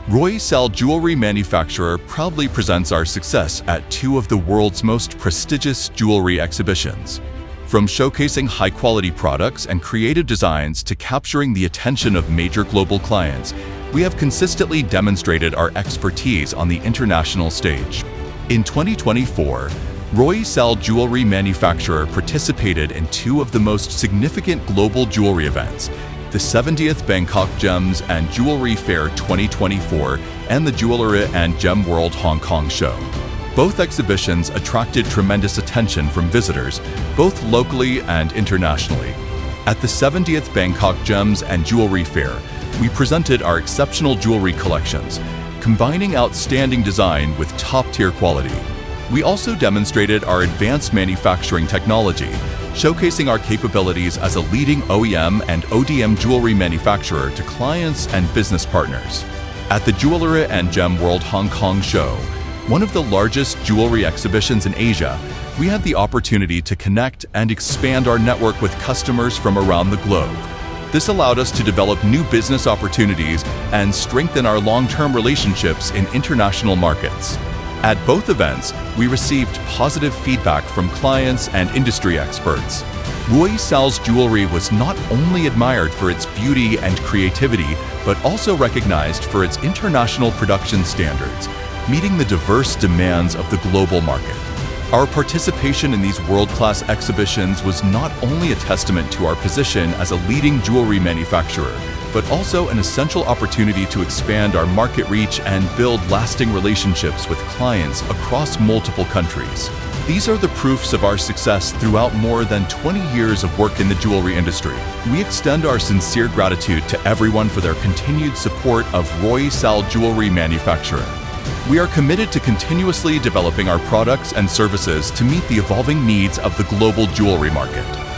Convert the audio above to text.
Royi Sal Jewelry manufacturer proudly presents our success at two of the world's most prestigious jewelry exhibitions. From showcasing high-quality products and creative designs to capturing the attention of major global clients, we have consistently demonstrated our expertise on the international stage. In 2024, Royi Sal Jewelry manufacturer participated in two of the most significant global jewelry events, the 70th Bangkok Gems and Jewelry Fair 2024 and the Jewellery and Gem World Hong Kong show. Both exhibitions attracted tremendous attention from visitors, both locally and internationally. At the 70th Bangkok Gems and Jewelry Fair, we presented our exceptional jewelry collections, combining outstanding design with top-tier quality. We also demonstrated our advanced manufacturing technology, showcasing our capabilities as a leading OEM and ODM jewelry manufacturer to clients and business partners. At the Jewellery and Gem World Hong Kong show, one of the largest jewelry exhibitions in Asia, we had the opportunity to connect and expand our network with customers from around the globe. This allowed us to develop new business opportunities and strengthen our long-term relationships in international markets. At both events, we received positive feedback from clients and industry experts. Royi Sal's jewelry was not only admired for its beauty and creativity, but also recognized for its international production standards, meeting the diverse demands of the global market. Our participation in these world-class exhibitions was not only a testament to our position as a leading jewelry manufacturer, but also an essential opportunity to expand our market reach and build lasting relationships with clients across multiple countries. These are the proofs of our success throughout more than 20 years of work in the jewelry industry. We extend our sincere gratitude to everyone for their continued support of Royi Sal Jewelry manufacturer. We are committed to continuously developing our products and services to meet the evolving needs of the global jewelry market.